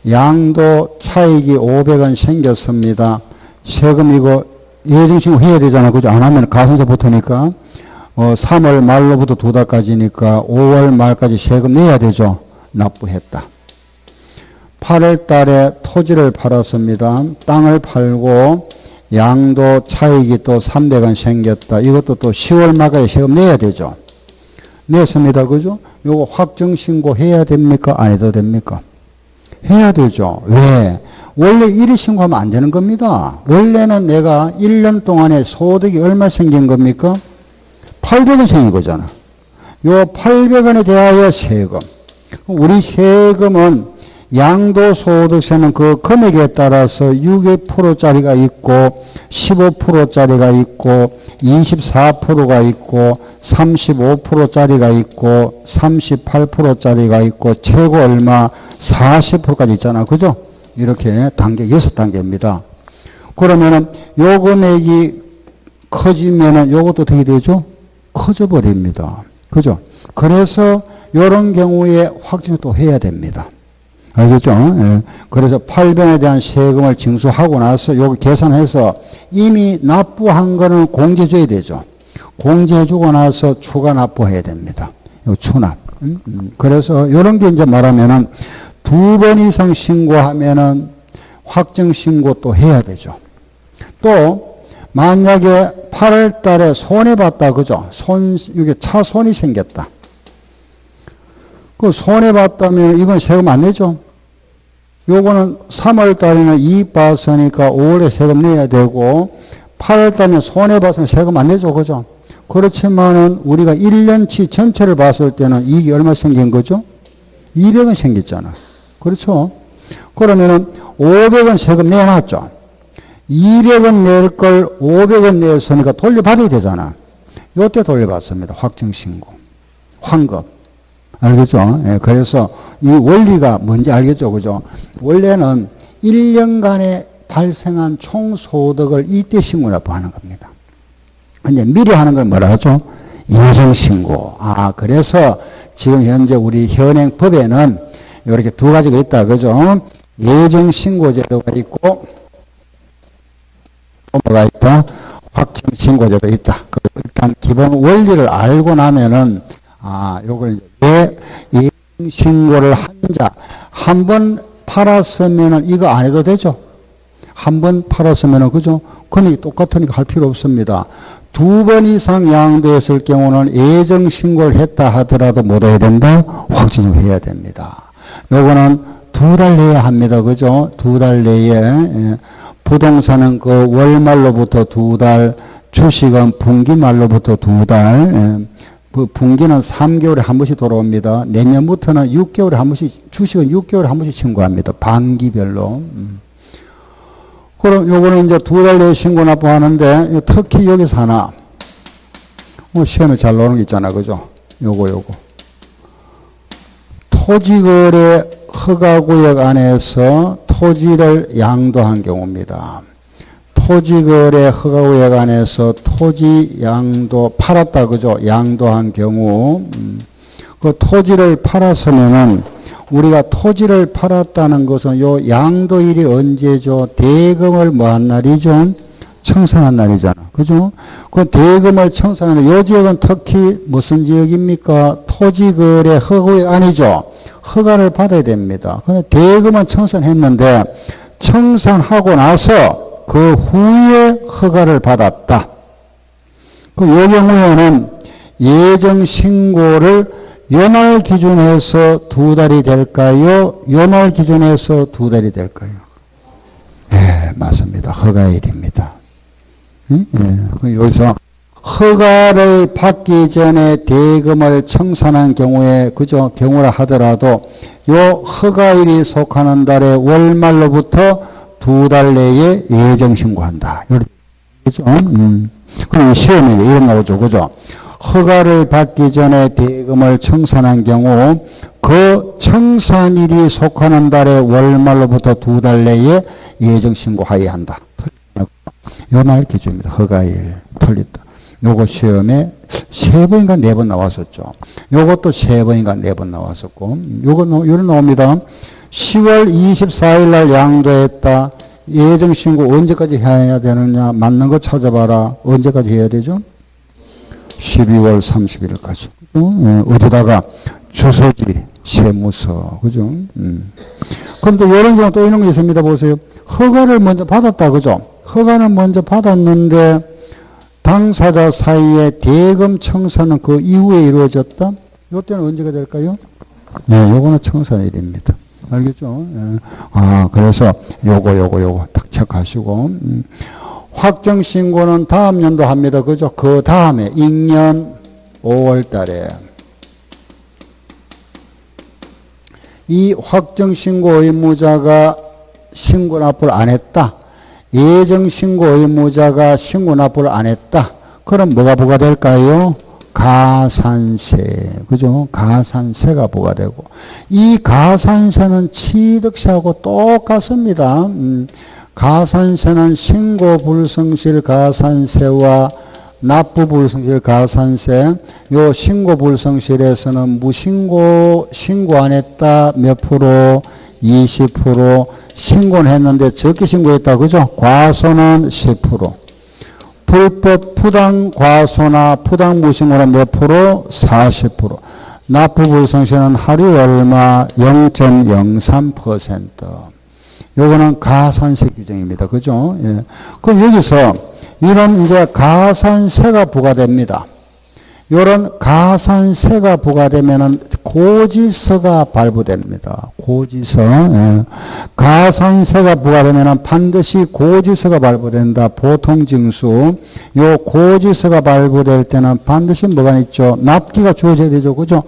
양도 차익이 500원 생겼습니다. 세금 이거 예정신고 해야 되잖아. 그죠? 안 하면 가산세 붙으니까 3월 말로부터 2달까지니까 5월 말까지 세금 내야 되죠. 납부했다. 8월 달에 토지를 팔았습니다. 땅을 팔고 양도 차익이 또 300원 생겼다. 이것도 또 10월 말까지 세금 내야 되죠. 냈습니다. 그죠? 요거 확정신고 해야 됩니까? 안 해도 됩니까? 해야 되죠. 왜? 원래 1일 신고하면 안 되는 겁니다. 원래는 내가 1년 동안에 소득이 얼마 생긴 겁니까? 800원 생긴 거잖아. 요 800원에 대하여 세금. 우리 세금은 양도소득세는 그 금액에 따라서 6%짜리가 있고 15%짜리가 있고 24%가 있고 35%짜리가 있고 38%짜리가 있고 최고 얼마 40%까지 있잖아. 그죠? 이렇게 단계 6단계입니다. 그러면은 요 금액이 커지면은 요것도 어떻게 되죠? 커져 버립니다. 그죠? 그래서 요런 경우에 확정을 또 해야 됩니다. 알겠죠? 예. 그래서 800원에 대한 세금을 징수하고 나서 요거 계산해서 이미 납부한 거는 공제줘야 되죠. 공제해주고 나서 추가 납부해야 됩니다. 요 추납. 그래서 요런 게 이제 말하면은 2번 이상 신고하면은 확정 신고 또 해야 되죠. 또 만약에 8월 달에 손해봤다. 그죠? 이게 차손이 생겼다. 그 손해봤다면 이건 세금 안 내죠. 요거는 3월 달에는 이익 봤으니까 5월에 세금 내야 되고 8월 달에는 손해봤으면 세금 안 내죠. 그죠? 그렇지만은 우리가 1년치 전체를 봤을 때는 이익이 얼마 생긴 거죠? 200원 생겼잖아. 그렇죠? 그러면은 500원 세금 내놨죠. 200원 낼 걸 500원 냈으니까 돌려받아야 되잖아. 요때 돌려받습니다. 확정신고. 환급. 알겠죠? 예, 그래서 이 원리가 뭔지 알겠죠? 그죠? 원래는 1년간에 발생한 총소득을 이때 신고납부하는 겁니다. 근데 미리 하는 걸 뭐라 하죠? 예정신고. 그래서 지금 현재 우리 현행법에는 이렇게 두 가지가 있다. 그죠? 예정신고제도가 있고, 또 뭐가 있다? 확정신고제도 있다. 일단 기본 원리를 알고 나면은 요걸 왜 예정신고를 한 자, 한 번 팔았으면은 이거 안 해도 되죠? 한 번 팔았으면은, 그죠? 금액이 똑같으니까 할 필요 없습니다. 2번 이상 양도했을 경우는 예정신고를 했다 하더라도 못 해야 된다? 확정을 해야 됩니다. 요거는 2달 내에 합니다. 그죠? 2달 내에. 부동산은 그 월말로부터 2달, 주식은 분기말로부터 2달, 분기는 3개월에 한 번씩 돌아옵니다. 내년부터는 6개월에 한 번씩, 주식은 6개월에 한 번씩 신고합니다. 반기별로. 그럼 요거는 이제 2달 내에 신고 납부하는데, 특히 여기서 하나, 시험에 잘 나오는 게 있잖아. 그죠? 요거. 토지거래 허가구역 안에서 토지를 양도한 경우입니다. 토지거래 허가구역 안에서 토지 양도 팔았다. 그죠? 양도한 경우 그 토지를 팔았으면은 우리가 토지를 팔았다는 것은 요 양도일이 언제죠? 대금을 뭐한 날이죠? 청산한 날이잖아. 그죠? 그 대금을 청산하는데 요 지역은 특히 무슨 지역입니까? 토지거래 허가구역 아니죠? 허가를 받아야 됩니다. 근데 대금은 청산했는데 청산하고 나서 그 후에 허가를 받았다. 그 요 경우에는 예정 신고를 요날 기준해서 2달이 될까요? 요날 기준해서 2달이 될까요? 예, 맞습니다. 허가일입니다. 응? 예. 여기서 허가를 받기 전에 대금을 청산한 경우에, 그죠? 경우라 하더라도, 요 허가일이 속하는 달의 월말로부터 2달 내에 예정신고한다. 그죠? 그럼 시험에 이런 나오죠. 그죠? 허가를 받기 전에 대금을 청산한 경우, 그 청산일이 속하는 달의 월말로부터 2달 내에 예정신고하여야 한다. 요 날 기준입니다. 허가일. 틀렸다. 요거 시험에 3번인가 4번 나왔었죠. 요것도 3번인가 4번 나왔었고, 요런 나옵니다. 10월 24일 날 양도했다. 예정신고 언제까지 해야 되느냐? 맞는 거 찾아봐라. 언제까지 해야 되죠? 12월 30일까지. 어디다가? 주소지, 세무서. 그죠? 그런데 이런 경우 또 이런 게 있습니다. 보세요. 허가를 먼저 받았다. 그죠? 허가는 먼저 받았는데, 당사자 사이에 대금 청산은 그 이후에 이루어졌다? 이때는 언제가 될까요? 네, 요거는 청산일입니다. 알겠죠? 예. 그래서 요거 딱 체크하시고. 확정신고는 다음 연도 합니다. 그죠? 그 다음에, 익년 5월 달에. 이 확정신고 의무자가 신고 납부를 안 했다. 예정신고 의무자가 신고 납부를 안 했다. 그럼 뭐가 부과될까요? 가산세. 그죠? 가산세가 부과되고. 이 가산세는 취득세하고 똑같습니다. 가산세는 신고 불성실 가산세와 납부 불성실 가산세. 요 신고 불성실에서는 무신고, 신고 안 했다. 몇 프로? 20%. 신고는 했는데 적게 신고했다. 그죠? 과소는 10%. 불법 부당 과소나 부당 무신고는 몇 프로? 40%. 납부 불성실은 하루에 얼마? 0.03%. 요거는 가산세 규정입니다. 그죠? 예. 그럼 여기서 이런 이제 가산세가 부과됩니다. 요런 가산세가 부과되면은 고지서가 발부됩니다. 고지서. 예. 가산세가 부과되면은 반드시 고지서가 발부된다. 보통징수. 요 고지서가 발부될 때는 반드시 뭐가 있죠? 납기가 주어져야 되죠. 그죠?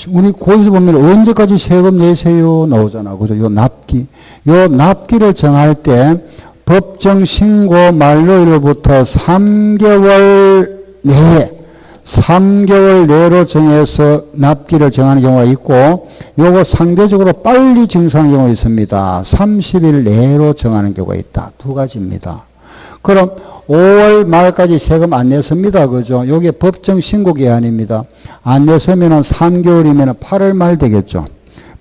우리 고지서 보면 언제까지 세금 내세요? 나오잖아. 그죠? 요 납기. 요 납기를 정할 때 법정 신고 만료일로부터 3개월 내에 3개월 내로 정해서 납기를 정하는 경우가 있고, 요거 상대적으로 빨리 징수하는 경우가 있습니다. 30일 내로 정하는 경우가 있다. 두 가지입니다. 그럼 5월 말까지 세금 안 냈습니다. 그죠? 요게 법정 신고 기한입니다. 안 냈으면은 3개월이면 8월 말 되겠죠.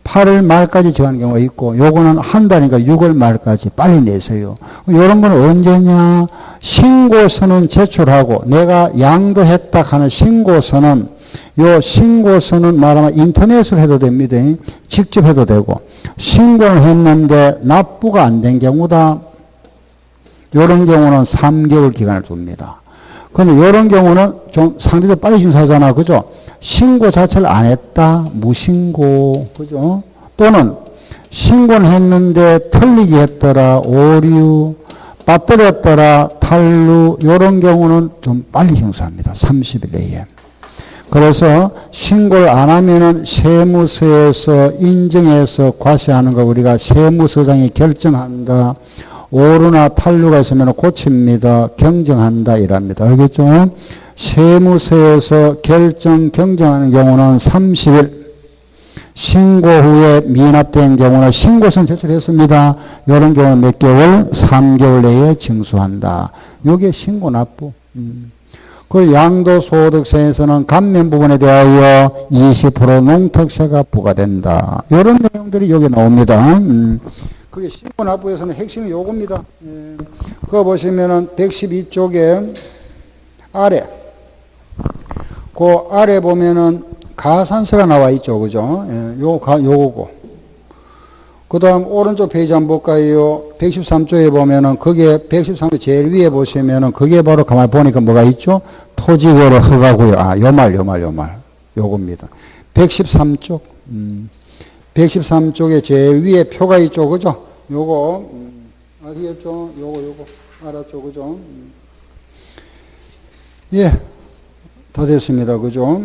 8월 말까지 정하는 경우가 있고, 요거는 한 달이니까 6월 말까지 빨리 내세요. 요런 건 언제냐? 신고서는 제출하고, 내가 양도했다 하는 신고서는, 요 신고서는 말하면 인터넷으로 해도 됩니다. 직접 해도 되고, 신고를 했는데 납부가 안 된 경우다. 요런 경우는 3개월 기간을 둡니다. 그런데 요런 경우는 좀 상대적으로 빨리 징수하잖아. 그죠? 신고 자체를 안 했다. 무신고. 그죠? 또는 신고는 했는데 틀리게 했더라. 오류. 빠뜨렸더라. 탈루. 요런 경우는 좀 빨리 징수합니다. 30일 내에. 그래서 신고를 안 하면은 세무서에서 인정해서 과세하는 거 우리가 세무서장이 결정한다. 오류나 탈루가 있으면 고칩니다. 경정한다. 이랍니다. 알겠죠? 세무서에서 경정하는 경우는 30일, 신고 후에 미납된 경우는 신고서는 제출했습니다. 이런 경우는 몇 개월? 3개월 내에 징수한다. 이게 신고 납부. 그리고 양도소득세에서는 감면 부분에 대하여 20% 농특세가 부과된다. 이런 내용들이 여기 나옵니다. 그게 신고 납부에서는 핵심이 요겁니다. 그거 보시면은 112쪽에 아래, 그 아래 보면은 가산세가 나와 있죠. 그죠? 요거고. 그 다음 오른쪽 페이지 한번 볼까요? 113쪽에 보면은 그게 113쪽 제일 위에 보시면은 그게 바로 가만히 보니까 뭐가 있죠? 토지거래 허가고요. 요 말. 요겁니다. 113쪽. 113쪽에 제일 위에 표가 있죠. 그죠? 요거, 아시겠죠? 요거 알았죠? 그죠? 예, 다 됐습니다. 그죠?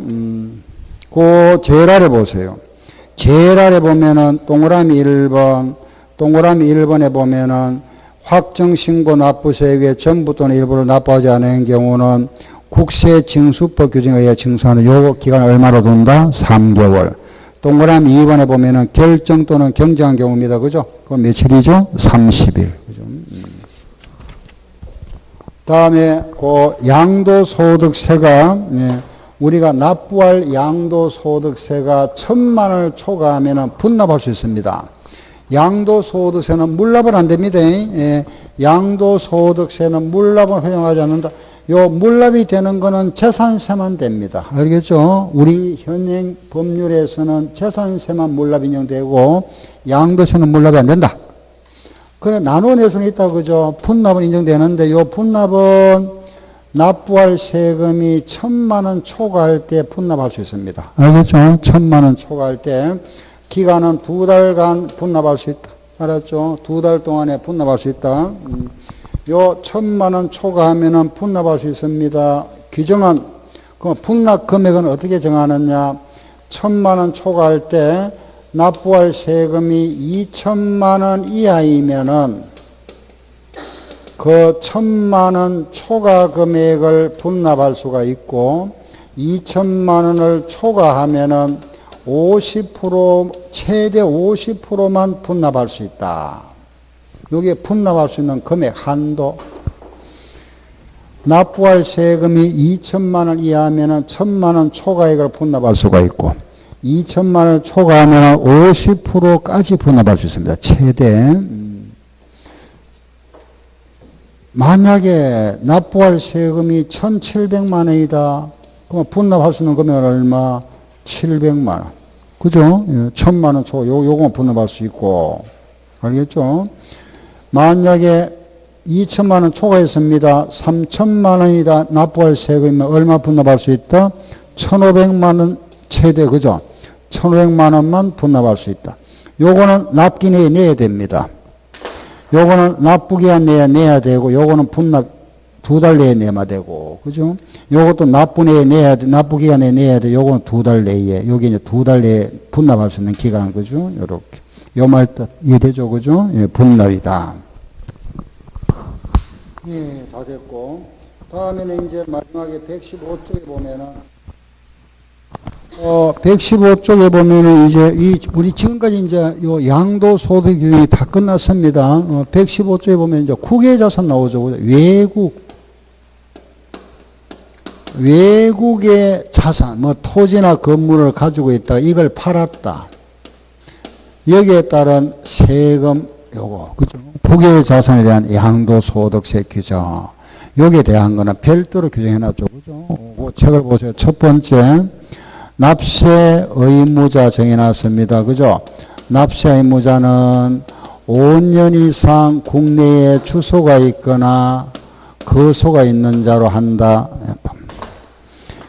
그 제일 아래 보세요. 제일 아래 보면은 동그라미 1번, 동그라미 1번에 보면은 확정신고 납부세액의 전부 또는 일부를 납부하지 않은 경우는 국세징수법 규정에 의해 징수하는 요 기간 얼마로 둔다? 3개월. 동그라미 2번에 보면은 결정 또는 경정한 경우입니다. 그죠? 그건 며칠이죠? 30일. 그죠? 다음에 그 양도소득세가, 예, 우리가 납부할 양도소득세가 1,000만 원을 초과하면은 분납할 수 있습니다. 양도소득세는 물납은 안 됩니다. 예, 양도소득세는 물납은 허용하지 않는다. 요 물납이 되는 거는 재산세만 됩니다. 알겠죠? 우리 현행 법률에서는 재산세만 물납 인정되고 양도세는 물납이 안 된다. 그래 나누어 낼 수는 있다. 그죠? 분납은 인정되는데 요 분납은 납부할 세금이 1,000만 원 초과할 때 분납할 수 있습니다. 알겠죠? 1,000만 원 초과할 때 기간은 2달간 분납할 수 있다. 알았죠? 2달 동안에 분납할 수 있다. 요 1,000만 원 초과하면은 분납할 수 있습니다. 규정한 그 분납 금액은 어떻게 정하느냐? 1,000만 원 초과할 때 납부할 세금이 2,000만 원 이하이면은 그 1,000만 원 초과 금액을 분납할 수가 있고 2,000만 원을 초과하면은 50% 최대 50%만 분납할 수 있다. 여기에 분납할 수 있는 금액 한도. 납부할 세금이 2,000만 원 이하면은 1,000만 원 초과액을 분납할 수가 있고 2,000만 원을 초과하면 50%까지 분납할 수 있습니다. 최대. 만약에 납부할 세금이 1,700만 원이다. 그럼 분납할 수 있는 금액은 얼마? 700만 원. 그죠? 1,000만 원 초과, 요거만 분납할 수 있고. 알겠죠? 만약에 2,000만 원 초과했습니다. 3,000만 원이다. 납부할 세금이면 얼마 분납할 수 있다? 1,500만 원 최대, 그죠? 1,500만 원만 분납할 수 있다. 요거는 납기 내에 내야 됩니다. 요거는 납부기한 내에 내야 되고, 요거는 분납 2달 내에 내야 되고, 그죠? 요것도 납부 내에 내야 돼, 납부기간에 내야 돼. 요거는 2달 내에, 여기 이제 2달 내에 분납할 수 있는 기간, 그죠? 요렇게. 요 말 뜻 이해되죠? 그죠? 예, 분납이다. 예, 다 됐고. 다음에는 이제 마지막에 115쪽에 보면은, 115쪽에 보면은 이제 우리 지금까지 이제 요 양도소득 규정이 다 끝났습니다. 115쪽에 보면 이제 국외자산 나오죠. 외국의 자산, 뭐 토지나 건물을 가지고 있다. 이걸 팔았다. 여기에 따른 세금, 요거, 그죠? 국외 자산에 대한 양도소득세 규정. 여기에 대한 거는 별도로 규정해놨죠. 그죠? 그 책을 보세요. 첫 번째, 납세 의무자 정해놨습니다. 그죠? 납세 의무자는 5년 이상 국내에 주소가 있거나 거소가 있는 자로 한다.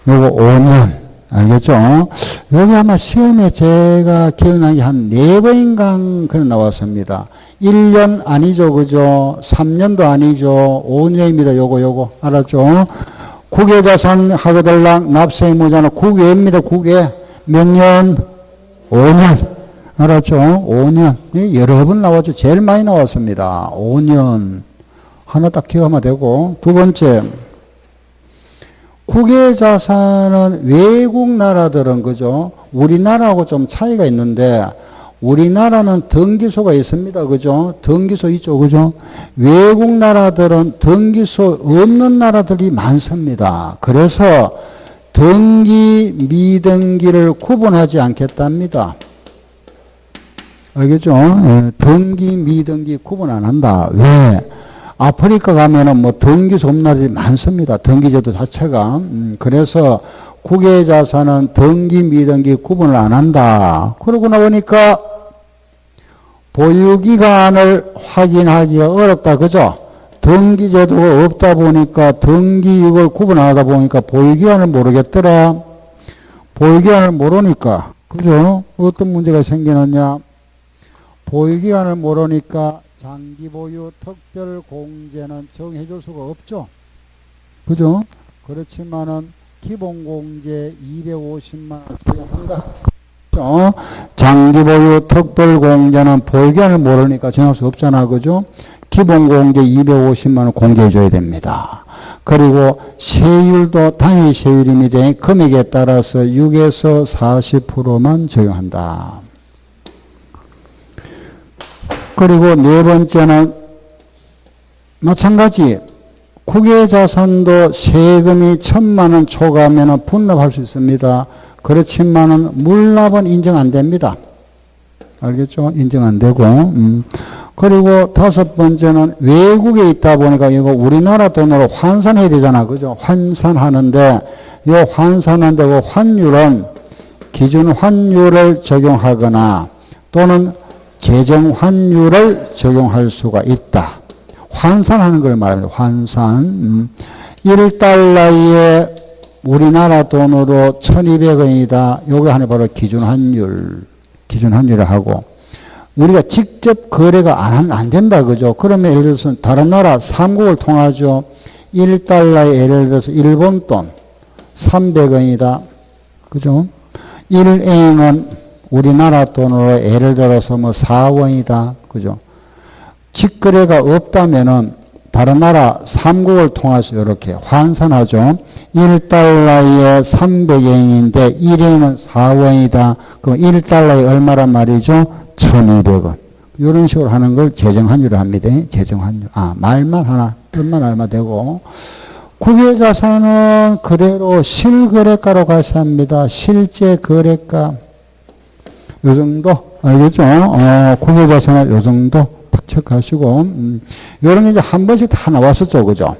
요거 5년. 알겠죠? 여기 아마 시험에 제가 기억나는 게 한 4번인가 그런 나왔습니다. 1년 아니죠. 그죠? 3년도 아니죠. 5년입니다. 요거. 알았죠? 국외자산 하거들랑 납세 의무자는 국외입니다. 국외. 몇 년? 5년. 알았죠? 5년. 여러 번 나왔죠. 제일 많이 나왔습니다. 5년. 하나 딱 기억하면 되고. 두 번째. 국외자산은 외국 나라들은, 그죠? 우리나라하고 좀 차이가 있는데, 우리나라는 등기소가 있습니다. 그죠? 등기소 있죠. 그죠? 외국 나라들은 등기소 없는 나라들이 많습니다. 그래서 등기, 미등기를 구분하지 않겠답니다. 알겠죠? 등기, 미등기 구분 안 한다. 왜? 아프리카 가면은 뭐 등기소 없는 나라들이 많습니다. 등기제도 자체가. 그래서 국외자산은 등기, 미등기 구분을 안 한다. 그러고 나보니까 보유기간을 확인하기가 어렵다. 그죠? 등기제도가 없다 보니까 등기육을 구분 안 하다 보니까 보유기간을 모르겠더라. 보유기간을 모르니까. 그죠? 어떤 문제가 생기느냐. 보유기간을 모르니까 장기 보유 특별 공제는 정해줄 수가 없죠. 그죠? 그렇지만은 기본 공제 250만 원 적용한다. 장기 보유 특별 공제는 보유기한을 모르니까 정할 수 없잖아. 그죠? 기본 공제 250만 원 공제해 줘야 됩니다. 그리고 세율도 단위 세율입니다. 금액에 따라서 6에서 40%만 적용한다. 그리고 네 번째는 마찬가지 국외자산도 세금이 1,000만 원 초과하면 분납할 수 있습니다. 그렇지만은 물납은 인정 안 됩니다. 알겠죠? 인정 안 되고. 그리고 다섯 번째는 외국에 있다 보니까 이거 우리나라 돈으로 환산해야 되잖아. 그죠? 환산하는데 이 환산하는데 그 환율은 기준 환율을 적용하거나 또는 재정 환율을 적용할 수가 있다. 환산하는 걸 말합니다. 환산. 1달러에 우리나라 돈으로 1,200원이다. 요게 하나 바로 기준 환율을 하고 우리가 직접 거래가 안 된다. 그죠? 그러면 예를 들어서 다른 나라 삼국을 통하죠. 1달러에 예를 들어서 일본 돈 300원이다. 그죠? 1엔은 우리나라 돈으로 예를 들어서 뭐 4원이다. 그죠? 직거래가 없다면은 다른 나라 삼국을 통해서 이렇게 환산하죠. 1달러에 300엔인데 1엔은 4원이다. 그럼 1달러에 얼마란 말이죠? 1,200원. 이런 식으로 하는 걸 재정환율을 합니다. 재정환율. 말만 하나, 뜻만 얼마 되고. 국외자산은 그대로 실거래가로 가셔야 합니다. 실제 거래가. 요 정도. 알겠죠? 국외자산은 요 정도 딱 체크하시고. 요런 게 이제 한 번씩 다 나왔었죠. 그죠?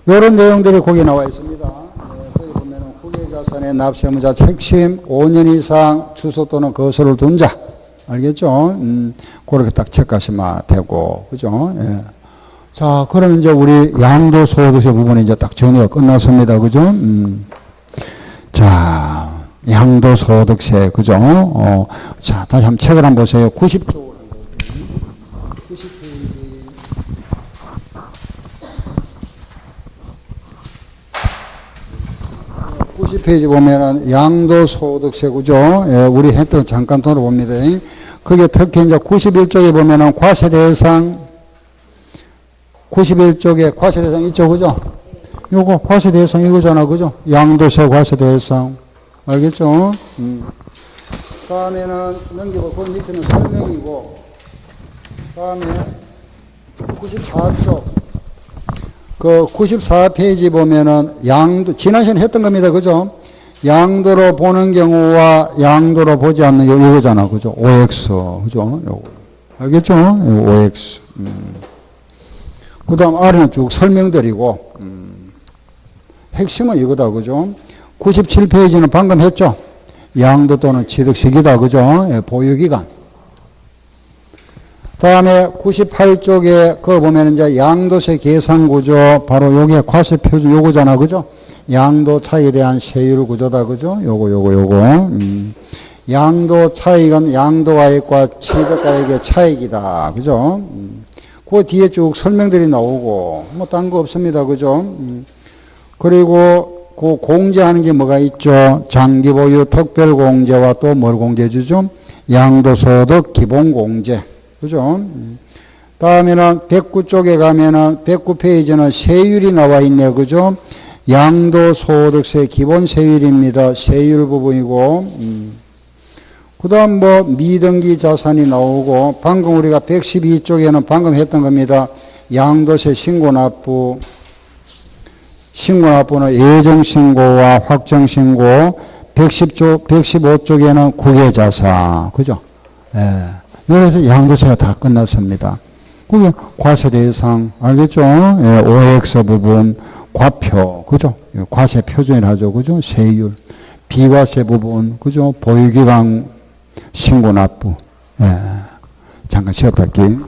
요런 내용들이 거기 나와 있습니다. 거기 보면은 국외자산의 납세의무자 핵심 5년 이상 주소 또는 거소를 둔 자. 알겠죠? 그렇게 딱 체크하시면 되고. 그죠? 예. 자, 그럼 이제 우리 양도소득세 부분이 이제 딱 정리가 끝났습니다. 그죠? 자, 양도소득세. 그죠? 자, 다시 한번 책을 한번 보세요. 90조. 90페이지 보면은 양도소득세. 그죠? 예, 우리 했던 잠깐 돌아봅니다. 그게 특히 이제 91쪽에 보면은 과세대상 91쪽에 과세대상 있죠. 그죠? 요거 과세대상 이거잖아. 그죠? 양도세 과세대상. 알겠죠? 다음에는 넘겨보고 그 밑에는 설명이고 다음에 94쪽 그 94페이지 보면은 양도 지난 시간에 했던 겁니다. 그죠? 양도로 보는 경우와 양도로 보지 않는 이거잖아. 그죠? OX. 그죠? 요거. 알겠죠? OX. 그 다음 아래는 쭉 설명드리고, 핵심은 이거다. 그죠? 97페이지는 방금 했죠? 양도 또는 취득시기다. 그죠? 예, 보유기간. 다음에 98쪽에 그거 보면 이제 양도세 계산구조, 바로 요게 과세표준 요거잖아. 그죠? 양도 차이에 대한 세율 구조다. 그죠? 요거. 양도 차익은 양도가액과 취득가액의 차익이다. 그죠? 그 뒤에 쭉 설명들이 나오고, 뭐, 딴 거 없습니다. 그죠? 그리고 그 공제하는 게 뭐가 있죠? 장기보유 특별공제와 또 뭘 공제해주죠? 양도소득 기본공제. 그죠? 다음에는 109쪽에 가면은 109페이지는 세율이 나와 있네요. 그죠? 양도소득세 기본세율입니다. 세율 부분이고, 그 다음 뭐 미등기 자산이 나오고 방금 우리가 112쪽에는 방금 했던 겁니다. 양도세 신고납부. 신고납부는 예정신고와 확정신고. 115쪽에는 국외자산. 그죠? 예. 여기서 양도세가 다 끝났습니다. 그게 과세대상. 알겠죠? 예. OX 부분. 과표. 그죠? 과세 표준이라죠. 그죠? 세율. 비과세 부분. 그죠? 보유기간 신고납부. 예. 잠깐 쉬었다 할게요.